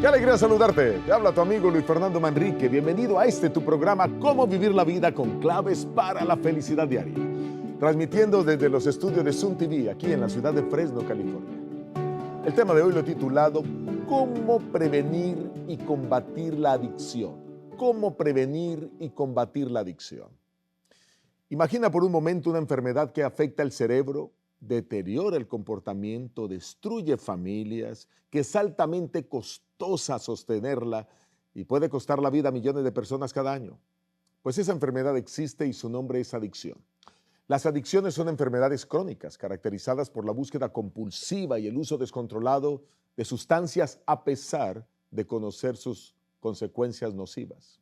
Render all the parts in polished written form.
Qué alegría saludarte. Te habla tu amigo Luis Fernando Manrique. Bienvenido a tu programa Cómo vivir la vida con claves para la felicidad diaria. Transmitiendo desde los estudios de Sun TV aquí en la ciudad de Fresno, California. El tema de hoy lo he titulado ¿Cómo prevenir y combatir la adicción? ¿Cómo prevenir y combatir la adicción? Imagina por un momento una enfermedad que afecta el cerebro, deteriora el comportamiento, destruye familias, que es altamente costosa sostenerla y puede costar la vida a millones de personas cada año. Pues esa enfermedad existe y su nombre es adicción. Las adicciones son enfermedades crónicas caracterizadas por la búsqueda compulsiva y el uso descontrolado de sustancias a pesar de conocer sus consecuencias nocivas.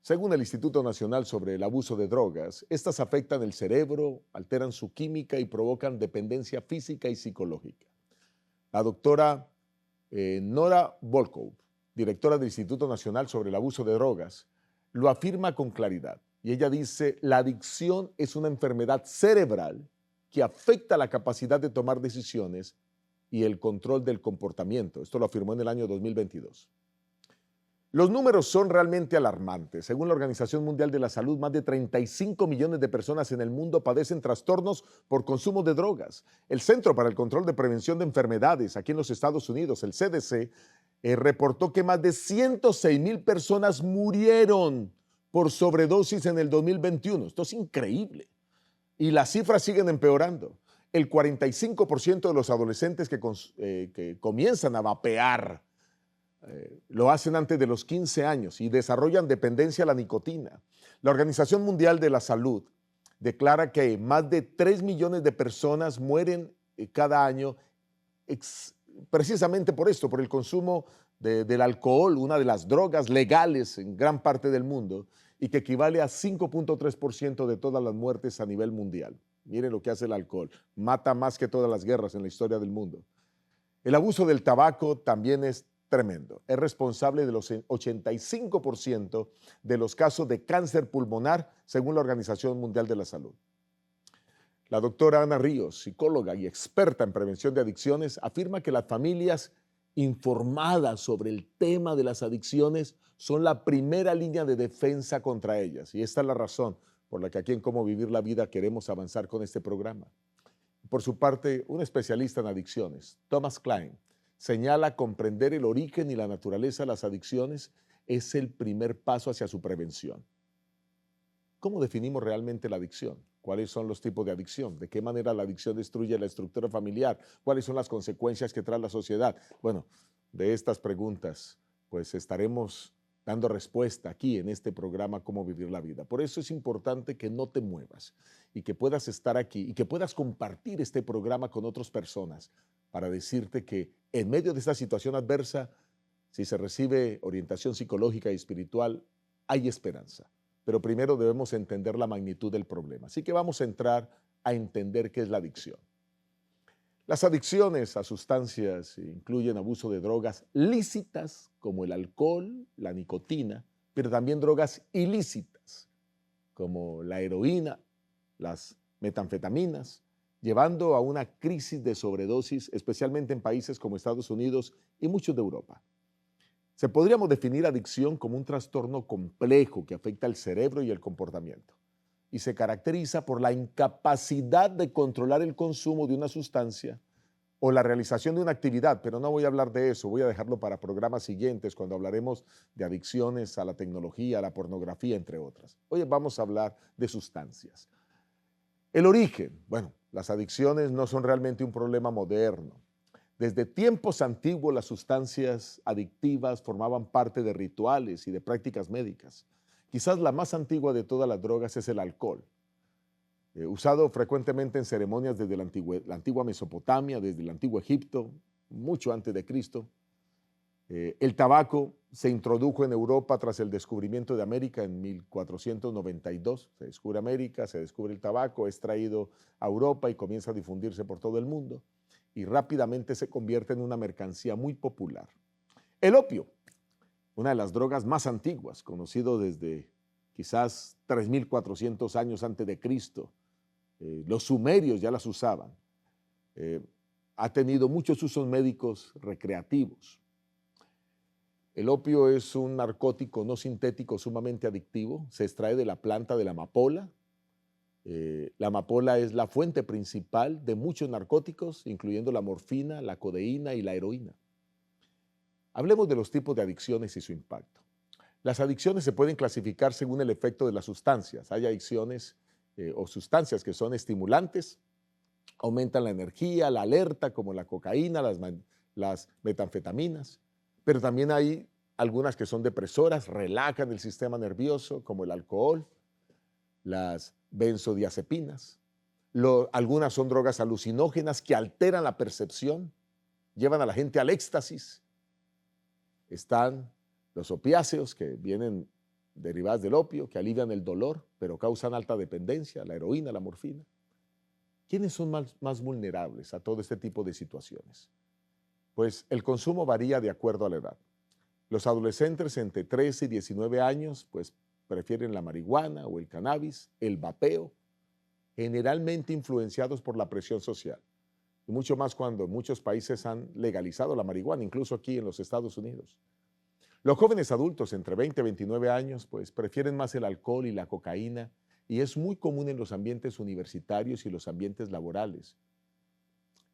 Según el Instituto Nacional sobre el Abuso de Drogas, estas afectan el cerebro, alteran su química y provocan dependencia física y psicológica. La doctora Nora Volkow, directora del Instituto Nacional sobre el Abuso de Drogas, lo afirma con claridad. Y ella dice, la adicción es una enfermedad cerebral que afecta la capacidad de tomar decisiones y el control del comportamiento. Esto lo afirmó en el año 2022. Los números son realmente alarmantes. Según la Organización Mundial de la Salud, más de 35 millones de personas en el mundo padecen trastornos por consumo de drogas. El Centro para el Control de Prevención de Enfermedades aquí en los Estados Unidos, el CDC, reportó que más de 106,000 personas murieron por sobredosis en el 2021. Esto es increíble. Y las cifras siguen empeorando. El 45% de los adolescentes que comienzan a vapear lo hacen antes de los 15 años y desarrollan dependencia a la nicotina. La Organización Mundial de la Salud declara que más de 3 millones de personas mueren cada año precisamente por esto, por el consumo del alcohol, una de las drogas legales en gran parte del mundo y que equivale a 5.3% de todas las muertes a nivel mundial. Miren lo que hace el alcohol, mata más que todas las guerras en la historia del mundo. El abuso del tabaco también es tremendo. Es responsable de los 85% de los casos de cáncer pulmonar, según la Organización Mundial de la Salud. La doctora Ana Ríos, psicóloga y experta en prevención de adicciones, afirma que las familias informadas sobre el tema de las adicciones son la primera línea de defensa contra ellas. Y esta es la razón por la que aquí en Cómo Vivir la Vida queremos avanzar con este programa. Por su parte, un especialista en adicciones, Thomas Klein, señala comprender el origen y la naturaleza de las adicciones es el primer paso hacia su prevención. ¿Cómo definimos realmente la adicción? ¿Cuáles son los tipos de adicción? ¿De qué manera la adicción destruye la estructura familiar? ¿Cuáles son las consecuencias que trae la sociedad? Bueno, de estas preguntas pues estaremos dando respuesta aquí en este programa Cómo Vivir la Vida. Por eso es importante que no te muevas y que puedas estar aquí y que puedas compartir este programa con otras personas para decirte que en medio de esta situación adversa, si se recibe orientación psicológica y espiritual, hay esperanza. Pero primero debemos entender la magnitud del problema. Así que vamos a entrar a entender qué es la adicción. Las adicciones a sustancias incluyen abuso de drogas lícitas como el alcohol, la nicotina, pero también drogas ilícitas como la heroína, las metanfetaminas, llevando a una crisis de sobredosis, especialmente en países como Estados Unidos y muchos de Europa. Podríamos definir adicción como un trastorno complejo que afecta el cerebro y el comportamiento y se caracteriza por la incapacidad de controlar el consumo de una sustancia o la realización de una actividad, pero no voy a hablar de eso, voy a dejarlo para programas siguientes cuando hablaremos de adicciones a la tecnología, a la pornografía, entre otras. Hoy vamos a hablar de sustancias. El origen, bueno, las adicciones no son realmente un problema moderno. Desde tiempos antiguos las sustancias adictivas formaban parte de rituales y de prácticas médicas. Quizás la más antigua de todas las drogas es el alcohol, usado frecuentemente en ceremonias desde la antigua Mesopotamia, desde el antiguo Egipto, mucho antes de Cristo. El tabaco se introdujo en Europa tras el descubrimiento de América en 1492. Se descubre América, se descubre el tabaco, es traído a Europa y comienza a difundirse por todo el mundo y rápidamente se convierte en una mercancía muy popular. El opio, una de las drogas más antiguas, conocido desde quizás 3.400 años antes de Cristo. Los sumerios ya las usaban. Ha tenido muchos usos médicos recreativos. El opio es un narcótico no sintético sumamente adictivo, se extrae de la planta de la amapola. La amapola es la fuente principal de muchos narcóticos, incluyendo la morfina, la codeína y la heroína. Hablemos de los tipos de adicciones y su impacto. Las adicciones se pueden clasificar según el efecto de las sustancias. Hay adicciones o sustancias que son estimulantes, aumentan la energía, la alerta, como la cocaína, las metanfetaminas, pero también hay algunas que son depresoras, relajan el sistema nervioso, como el alcohol, las benzodiazepinas. Algunas son drogas alucinógenas que alteran la percepción, llevan a la gente al éxtasis. Están los opiáceos, que vienen derivadas del opio, que alivian el dolor, pero causan alta dependencia, la heroína, la morfina. ¿Quiénes son más vulnerables a todo este tipo de situaciones? Pues el consumo varía de acuerdo a la edad. Los adolescentes entre 13 y 19 años, pues prefieren la marihuana o el cannabis, el vapeo, generalmente influenciados por la presión social. Y mucho más cuando muchos países han legalizado la marihuana, incluso aquí en los Estados Unidos. Los jóvenes adultos entre 20 y 29 años, pues prefieren más el alcohol y la cocaína, y es muy común en los ambientes universitarios y los ambientes laborales.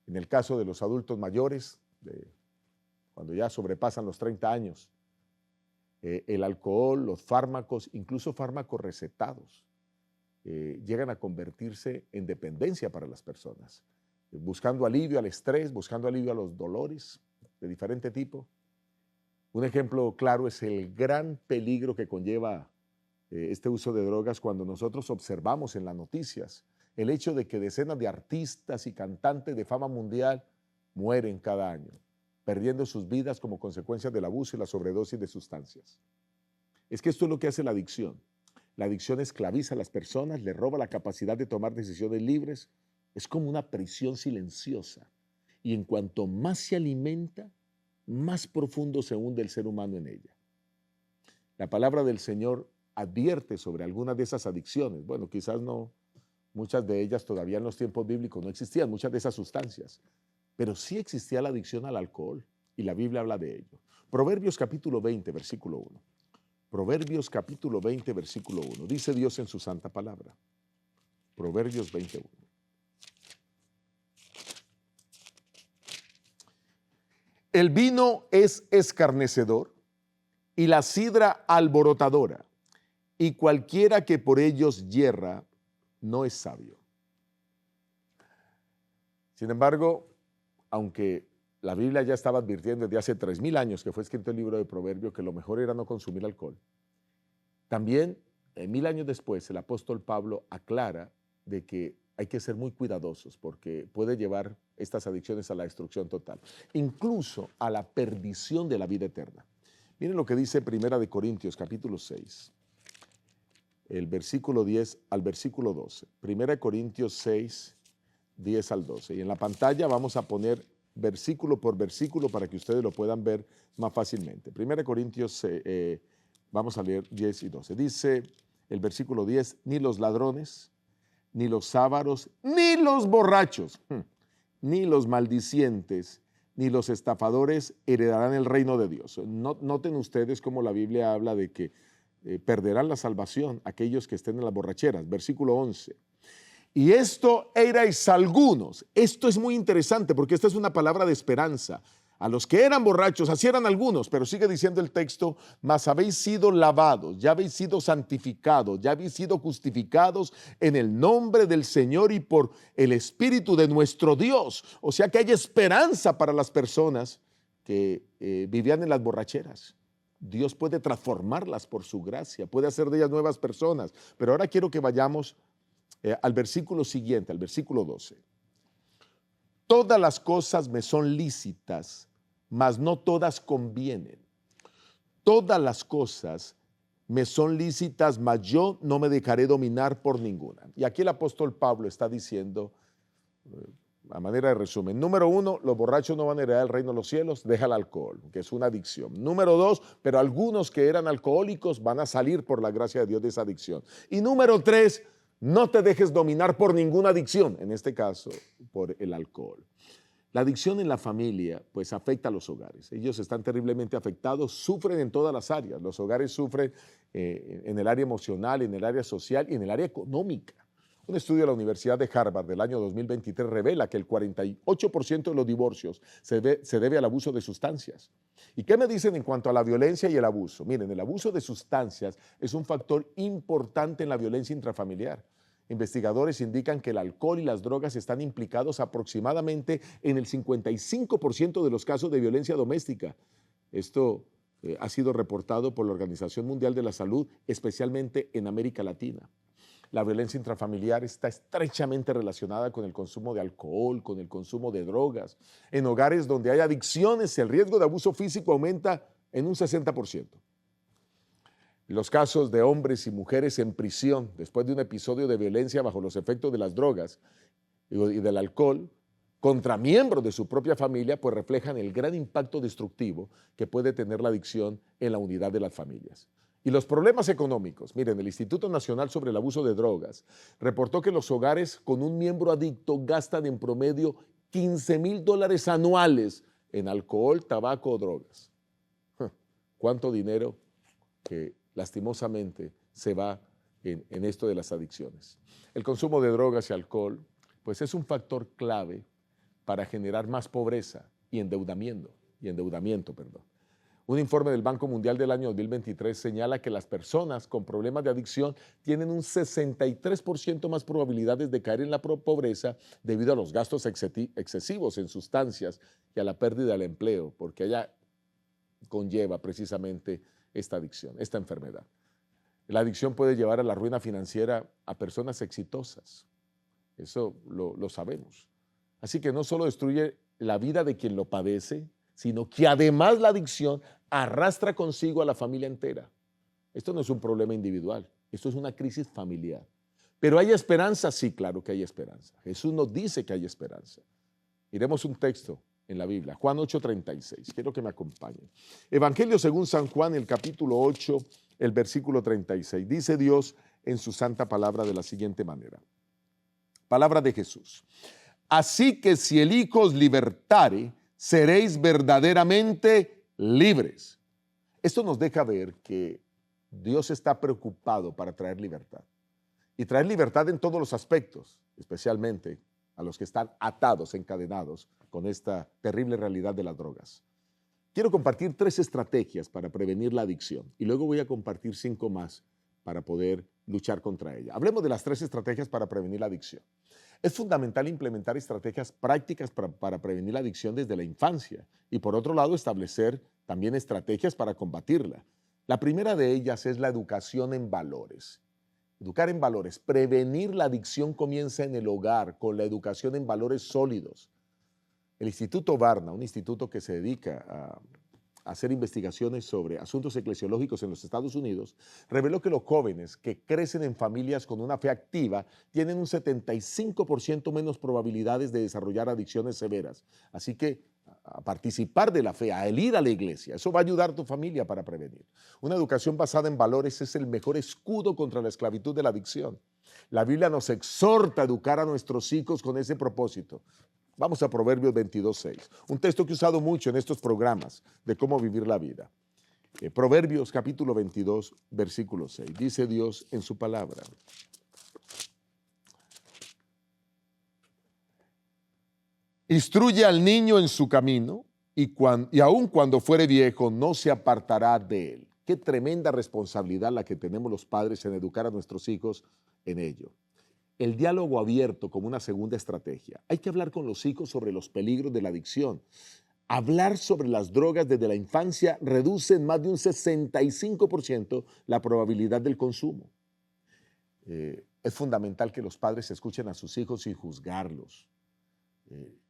En el caso de los adultos mayores, cuando ya sobrepasan los 30 años, el alcohol, los fármacos, incluso fármacos recetados, llegan a convertirse en dependencia para las personas, buscando alivio al estrés, buscando alivio a los dolores de diferente tipo. Un ejemplo claro es el gran peligro que conlleva este uso de drogas cuando nosotros observamos en las noticias el hecho de que decenas de artistas y cantantes de fama mundial mueren cada año, perdiendo sus vidas como consecuencia del abuso y la sobredosis de sustancias. Es que esto es lo que hace la adicción. La adicción esclaviza a las personas, le roba la capacidad de tomar decisiones libres, es como una prisión silenciosa. Y en cuanto más se alimenta, más profundo se hunde el ser humano en ella. La palabra del Señor advierte sobre algunas de esas adicciones. Bueno, quizás no, muchas de ellas todavía en los tiempos bíblicos no existían, muchas de esas sustancias, pero sí existía la adicción al alcohol y la Biblia habla de ello. Proverbios capítulo 20, versículo 1. Proverbios capítulo 20, versículo 1. Dice Dios en su santa palabra. Proverbios 21. El vino es escarnecedor y la sidra alborotadora, y cualquiera que por ellos yerra no es sabio. Sin embargo, aunque la Biblia ya estaba advirtiendo desde hace 3000 años que fue escrito el libro de Proverbios que lo mejor era no consumir alcohol, también 1000 años después el apóstol Pablo aclara de que hay que ser muy cuidadosos porque puede llevar estas adicciones a la destrucción total, incluso a la perdición de la vida eterna. Miren lo que dice Primera de Corintios capítulo 6, el versículo 10 al versículo 12. Primera de Corintios 6, 10 al 12. Y en la pantalla vamos a poner versículo por versículo para que ustedes lo puedan ver más fácilmente. Primera de Corintios, vamos a leer 10 y 12. Dice el versículo 10, ni los ladrones, ni los ávaros, ni los borrachos, ni los maldicientes, ni los estafadores heredarán el reino de Dios. Noten ustedes cómo la Biblia habla de que perderán la salvación aquellos que estén en las borracheras. Versículo 11. Y esto erais algunos. Esto es muy interesante porque esta es una palabra de esperanza. A los que eran borrachos, así eran algunos, pero sigue diciendo el texto, mas habéis sido lavados, ya habéis sido santificados, ya habéis sido justificados en el nombre del Señor y por el Espíritu de nuestro Dios. O sea que hay esperanza para las personas que vivían en las borracheras. Dios puede transformarlas por su gracia, puede hacer de ellas nuevas personas. Pero ahora quiero que vayamos al versículo siguiente, al versículo 12. Todas las cosas me son lícitas, mas no todas convienen. Todas las cosas me son lícitas, mas yo no me dejaré dominar por ninguna. Y aquí el apóstol Pablo está diciendo, a manera de resumen, número 1, los borrachos no van a heredar el reino de los cielos, deja el alcohol, que es una adicción. Número 2, pero algunos que eran alcohólicos van a salir por la gracia de Dios de esa adicción. Y número 3, no te dejes dominar por ninguna adicción, en este caso por el alcohol. La adicción en la familia, pues, afecta a los hogares. Ellos están terriblemente afectados, sufren en todas las áreas. Los hogares sufren en el área emocional, en el área social y en el área económica. Un estudio de la Universidad de Harvard del año 2023 revela que el 48% de los divorcios se debe al abuso de sustancias. ¿Y qué me dicen en cuanto a la violencia y el abuso? Miren, el abuso de sustancias es un factor importante en la violencia intrafamiliar. Investigadores indican que el alcohol y las drogas están implicados aproximadamente en el 55% de los casos de violencia doméstica. Esto ha sido reportado por la Organización Mundial de la Salud, especialmente en América Latina. La violencia intrafamiliar está estrechamente relacionada con el consumo de alcohol, con el consumo de drogas. En hogares donde hay adicciones, el riesgo de abuso físico aumenta en un 60%. Los casos de hombres y mujeres en prisión después de un episodio de violencia bajo los efectos de las drogas y del alcohol contra miembros de su propia familia, pues reflejan el gran impacto destructivo que puede tener la adicción en la unidad de las familias. Y los problemas económicos. Miren, el Instituto Nacional sobre el Abuso de Drogas reportó que los hogares con un miembro adicto gastan en promedio $15,000 anuales en alcohol, tabaco o drogas. ¿Cuánto dinero que lastimosamente se va en esto de las adicciones? El consumo de drogas y alcohol, pues es un factor clave para generar más pobreza y endeudamiento. Un informe del Banco Mundial del año 2023 señala que las personas con problemas de adicción tienen un 63% más probabilidades de caer en la pobreza debido a los gastos excesivos en sustancias y a la pérdida del empleo, porque ella conlleva precisamente esta adicción, esta enfermedad. La adicción puede llevar a la ruina financiera a personas exitosas. Eso lo sabemos. Así que no solo destruye la vida de quien lo padece, sino que además la adicción arrastra consigo a la familia entera. Esto no es un problema individual, esto es una crisis familiar. ¿Pero hay esperanza? Sí, claro que hay esperanza. Jesús nos dice que hay esperanza. Miremos un texto en la Biblia, Juan 8:36. Quiero que me acompañen. Evangelio según San Juan, el capítulo 8, el versículo 36. Dice Dios en su santa palabra de la siguiente manera. Palabra de Jesús. Así que si el Hijo os libertare, seréis verdaderamente libres. Esto nos deja ver que Dios está preocupado para traer libertad. Y traer libertad en todos los aspectos, especialmente a los que están atados, encadenados con esta terrible realidad de las drogas. Quiero compartir 3 estrategias para prevenir la adicción y luego voy a compartir 5 más para poder luchar contra ella. Hablemos de las 3 estrategias para prevenir la adicción. Es fundamental implementar estrategias prácticas para prevenir la adicción desde la infancia y, por otro lado, establecer también estrategias para combatirla. La primera de ellas es la educación en valores. Educar en valores. Prevenir la adicción comienza en el hogar, con la educación en valores sólidos. El Instituto Barna, un instituto que se dedica a hacer investigaciones sobre asuntos eclesiológicos en los Estados Unidos, reveló que los jóvenes que crecen en familias con una fe activa tienen un 75% menos probabilidades de desarrollar adicciones severas. Así que a participar de la fe, a ir a la iglesia, eso va a ayudar a tu familia para prevenir. Una educación basada en valores es el mejor escudo contra la esclavitud de la adicción. La Biblia nos exhorta a educar a nuestros hijos con ese propósito. Vamos a Proverbios 22:6, un texto que he usado mucho en estos programas de cómo vivir la vida. Proverbios capítulo 22, versículo 6. Dice Dios en su palabra. Instruye al niño en su camino y aun cuando fuere viejo no se apartará de él. Qué tremenda responsabilidad la que tenemos los padres en educar a nuestros hijos en ello. El diálogo abierto como una segunda estrategia. Hay que hablar con los hijos sobre los peligros de la adicción. Hablar sobre las drogas desde la infancia reduce en más de un 65% la probabilidad del consumo. Es fundamental que los padres escuchen a sus hijos sin juzgarlos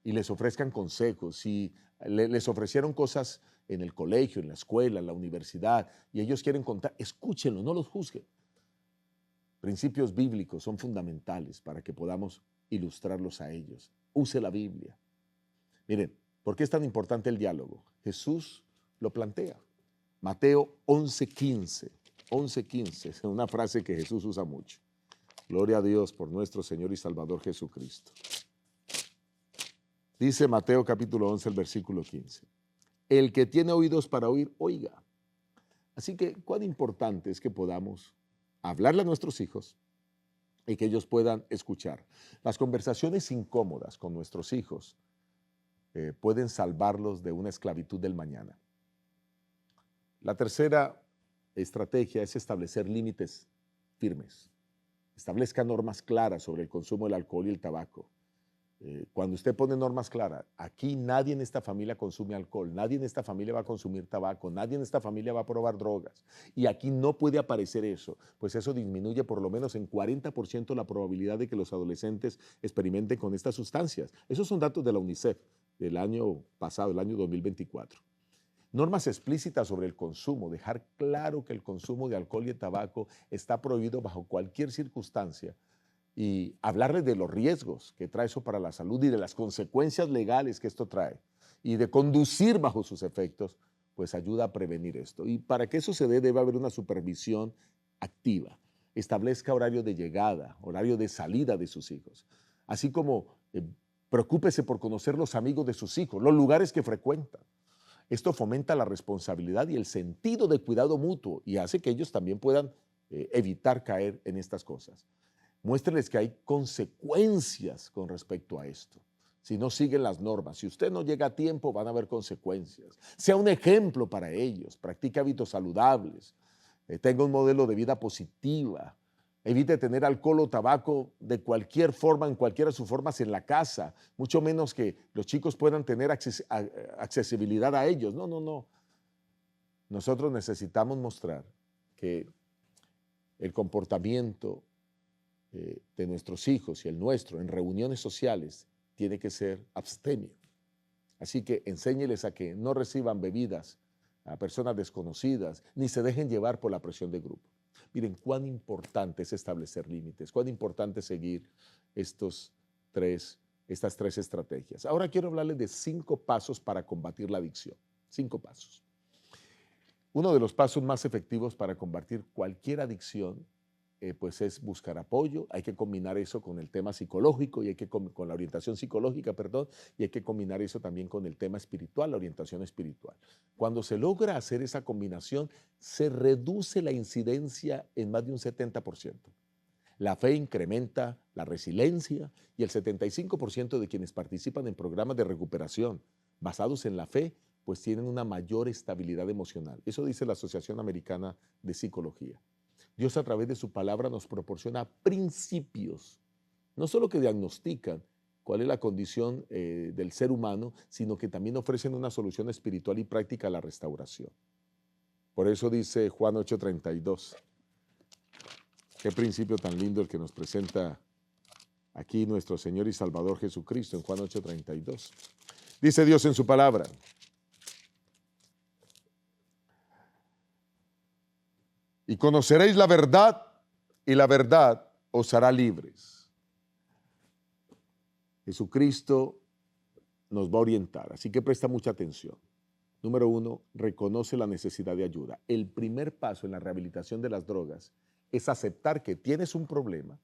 y les ofrezcan consejos. Si les ofrecieron cosas en el colegio, en la escuela, en la universidad y ellos quieren contar, escúchenlo, no los juzguen. Principios bíblicos son fundamentales para que podamos ilustrarlos a ellos. Use la Biblia. Miren, ¿por qué es tan importante el diálogo? Jesús lo plantea. Mateo 11:15. 11:15 es una frase que Jesús usa mucho. Gloria a Dios por nuestro Señor y Salvador Jesucristo. Dice Mateo capítulo 11, el versículo 15. El que tiene oídos para oír, oiga. Así que cuán importante es que podamos hablarle a nuestros hijos y que ellos puedan escuchar. Las conversaciones incómodas con nuestros hijos pueden salvarlos de una esclavitud del mañana. La tercera estrategia es establecer límites firmes. Establezca normas claras sobre el consumo del alcohol y el tabaco. Cuando usted pone normas claras, aquí nadie en esta familia consume alcohol, nadie en esta familia va a consumir tabaco, nadie en esta familia va a probar drogas, y aquí no puede aparecer eso, pues eso disminuye por lo menos en 40% la probabilidad de que los adolescentes experimenten con estas sustancias. Esos son datos de la UNICEF del año pasado, el año 2024. Normas explícitas sobre el consumo, dejar claro que el consumo de alcohol y de tabaco está prohibido bajo cualquier circunstancia, y hablarles de los riesgos que trae eso para la salud y de las consecuencias legales que esto trae y de conducir bajo sus efectos, pues ayuda a prevenir esto. Y para que eso se dé, debe haber una supervisión activa. Establezca horario de llegada, horario de salida de sus hijos, así como preocúpese por conocer los amigos de sus hijos, los lugares que frecuentan. Esto fomenta la responsabilidad y el sentido de cuidado mutuo y hace que ellos también puedan evitar caer en estas cosas. Muéstreles que hay consecuencias con respecto a esto. Si no siguen las normas, si usted no llega a tiempo, van a haber consecuencias. Sea un ejemplo para ellos, practique hábitos saludables, tenga un modelo de vida positiva, evite tener alcohol o tabaco de cualquier forma, en cualquiera de sus formas en la casa, mucho menos que los chicos puedan tener accesibilidad a ellos. No, no, no. Nosotros necesitamos mostrar que el comportamiento de nuestros hijos y el nuestro en reuniones sociales tiene que ser abstemio. Así que enséñeles a que no reciban bebidas a personas desconocidas ni se dejen llevar por la presión de grupo. Miren cuán importante es establecer límites, cuán importante es seguir estas tres estrategias. Ahora quiero hablarles de 5 pasos para combatir la adicción. 5 pasos. Uno de los pasos más efectivos para combatir cualquier adicción pues es buscar apoyo. Hay que combinar eso con el tema psicológico y con la orientación psicológica, perdón, y hay que combinar eso también con el tema espiritual, la orientación espiritual. Cuando se logra hacer esa combinación, se reduce la incidencia en más de un 70%. La fe incrementa la resiliencia y el 75% de quienes participan en programas de recuperación basados en la fe, pues tienen una mayor estabilidad emocional. Eso dice la Asociación Americana de Psicología. Dios a través de su palabra nos proporciona principios, no solo que diagnostican cuál es la condición del ser humano, sino que también ofrecen una solución espiritual y práctica a la restauración. Por eso dice Juan 8:32. Qué principio tan lindo el que nos presenta aquí nuestro Señor y Salvador Jesucristo en Juan 8:32. Dice Dios en su palabra: y conoceréis la verdad, y la verdad os hará libres. Jesucristo nos va a orientar, así que presta mucha atención. Número 1, reconoce la necesidad de ayuda. El primer paso en la rehabilitación de las drogas es aceptar que tienes un problema,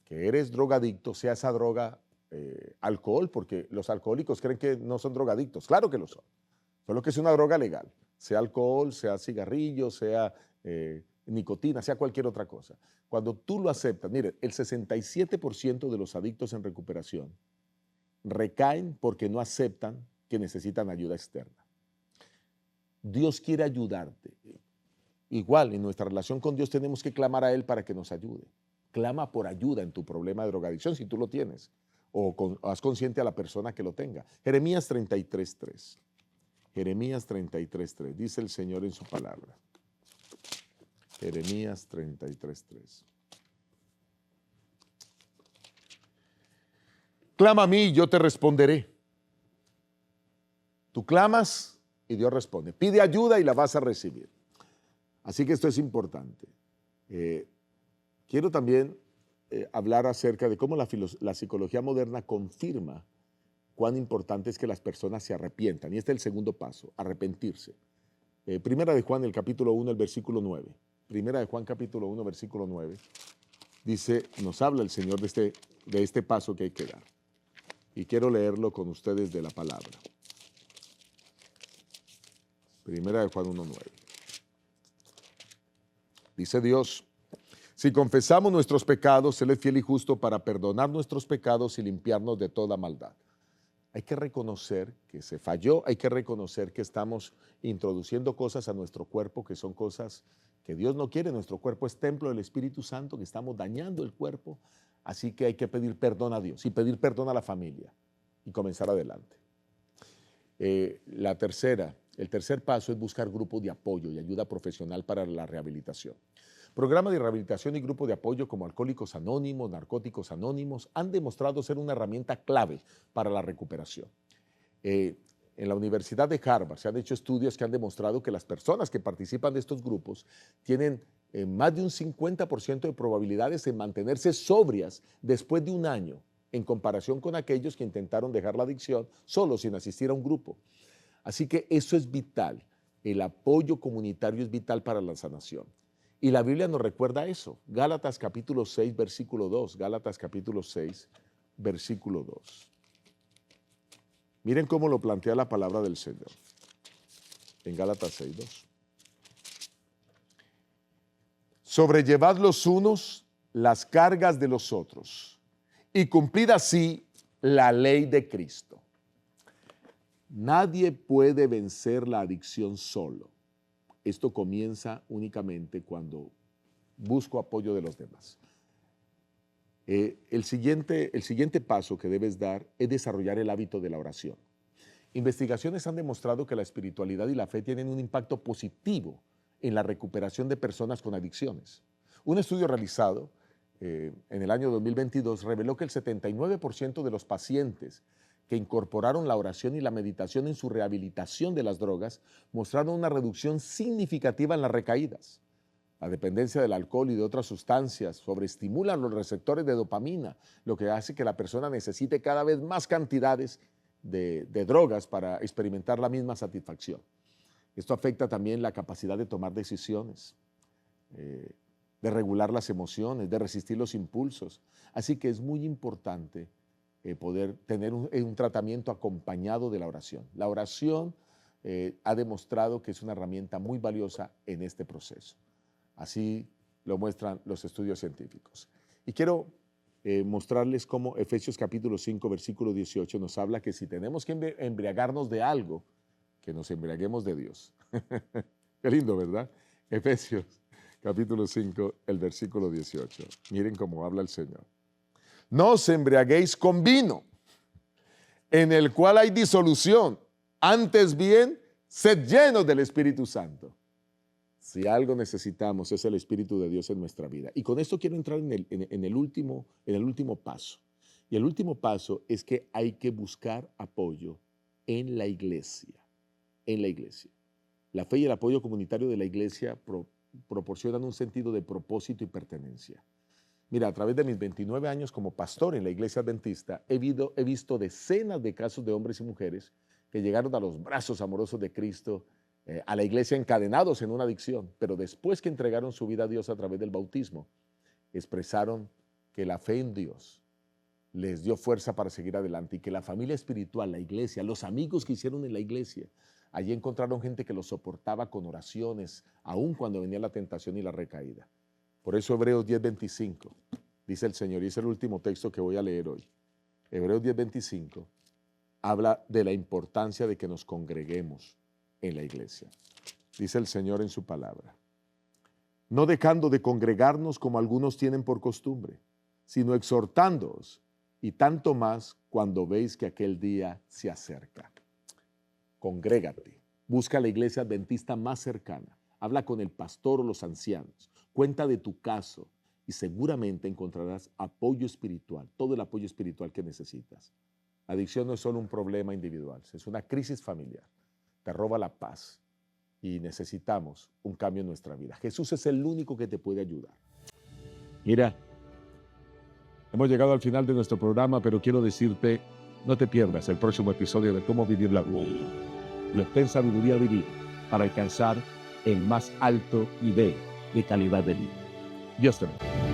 que eres drogadicto, sea esa droga alcohol, porque los alcohólicos creen que no son drogadictos. Claro que lo son, solo que es una droga legal, sea alcohol, sea cigarrillo, sea nicotina, sea cualquier otra cosa. Cuando tú lo aceptas, mire, el 67% de los adictos en recuperación recaen porque no aceptan que necesitan ayuda externa. Dios quiere ayudarte. Igual, en nuestra relación con Dios tenemos que clamar a Él para que nos ayude. Clama por ayuda en tu problema de drogadicción si tú lo tienes, o haz consciente a la persona que lo tenga. Jeremías 33:3. Jeremías 33:3. Dice el Señor en su palabra. Jeremías 33:3. Clama a mí y yo te responderé. Tú clamas y Dios responde. Pide ayuda y la vas a recibir. Así que esto es importante. Quiero también hablar acerca de cómo la psicología moderna confirma cuán importante es que las personas se arrepientan. Y este es el segundo paso, arrepentirse. Primera de Juan, el capítulo 1, el versículo 9. Primera de Juan, capítulo 1, versículo 9. Dice, nos habla el Señor de este paso que hay que dar. y quiero leerlo con ustedes de la palabra. Primera de Juan 1:9. Dice Dios: si confesamos nuestros pecados, Él es fiel y justo para perdonar nuestros pecados y limpiarnos de toda maldad. Hay que reconocer que se falló, hay que reconocer que estamos introduciendo cosas a nuestro cuerpo que son cosas que Dios no quiere. Nuestro cuerpo es templo del Espíritu Santo, que estamos dañando el cuerpo, así que hay que pedir perdón a Dios y pedir perdón a la familia y comenzar adelante. El tercer paso es buscar grupos de apoyo y ayuda profesional para la rehabilitación. Programas de rehabilitación y grupos de apoyo como Alcohólicos Anónimos, Narcóticos Anónimos han demostrado ser una herramienta clave para la recuperación. En la Universidad de Harvard se han hecho estudios que han demostrado que las personas que participan de estos grupos tienen más de un 50% de probabilidades en mantenerse sobrias después de un año, en comparación con aquellos que intentaron dejar la adicción solo sin asistir a un grupo. Así que eso es vital. El apoyo comunitario es vital para la sanación. Y la Biblia nos recuerda eso. Gálatas capítulo 6, versículo 2. Gálatas capítulo 6, versículo 2. Miren cómo lo plantea la palabra del Señor. En Gálatas 6, 2. Sobrellevad los unos las cargas de los otros y cumplid así la ley de Cristo. Nadie puede vencer la adicción solo. Esto comienza únicamente cuando busco apoyo de los demás. El siguiente paso que debes dar es desarrollar el hábito de la oración. Investigaciones han demostrado que la espiritualidad y la fe tienen un impacto positivo en la recuperación de personas con adicciones. Un estudio realizado en el año 2022 reveló que el 79% de los pacientes que incorporaron la oración y la meditación en su rehabilitación de las drogas mostraron una reducción significativa en las recaídas. La dependencia del alcohol y de otras sustancias sobreestimulan los receptores de dopamina, lo que hace que la persona necesite cada vez más cantidades de drogas para experimentar la misma satisfacción. Esto afecta también la capacidad de tomar decisiones, de regular las emociones, de resistir los impulsos. Así que es muy importante poder tener un tratamiento acompañado de la oración. La oración ha demostrado que es una herramienta muy valiosa en este proceso. Así lo muestran los estudios científicos. Y quiero mostrarles cómo Efesios capítulo 5, versículo 18 nos habla que si tenemos que embriagarnos de algo, que nos embriaguemos de Dios. Qué lindo, ¿verdad? Efesios capítulo 5, el versículo 18. Miren cómo habla el Señor. No os embriaguéis con vino, en el cual hay disolución. Antes bien, sed llenos del Espíritu Santo. Si algo necesitamos es el Espíritu de Dios en nuestra vida. Y con esto quiero entrar en el último paso. Y el último paso es que hay que buscar apoyo en la iglesia. En la iglesia. La fe y el apoyo comunitario de la iglesia proporcionan un sentido de propósito y pertenencia. Mira, a través de mis 29 años como pastor en la iglesia adventista, he visto decenas de casos de hombres y mujeres que llegaron a los brazos amorosos de Cristo, a la iglesia encadenados en una adicción, pero después que entregaron su vida a Dios a través del bautismo, expresaron que la fe en Dios les dio fuerza para seguir adelante y que la familia espiritual, la iglesia, los amigos que hicieron en la iglesia, allí encontraron gente que los soportaba con oraciones, aun cuando venía la tentación y la recaída. Por eso Hebreos 10:25, dice el Señor, y es el último texto que voy a leer hoy. Hebreos 10:25 habla de la importancia de que nos congreguemos en la iglesia. Dice el Señor en su palabra, no dejando de congregarnos como algunos tienen por costumbre, sino exhortándoos, y tanto más cuando veis que aquel día se acerca. Congrégate, busca la iglesia adventista más cercana, habla con el pastor o los ancianos, cuenta de tu caso y seguramente encontrarás apoyo espiritual, todo el apoyo espiritual que necesitas. La adicción no es solo un problema individual, es una crisis familiar, te roba la paz y necesitamos un cambio en nuestra vida. Jesús es el único que te puede ayudar. Mira, hemos llegado al final de nuestro programa, pero quiero decirte, no te pierdas el próximo episodio de Cómo Vivir la Vida. Lo está en sabiduría divina para alcanzar el más alto nivel de calidad de vida. Dios te bendiga.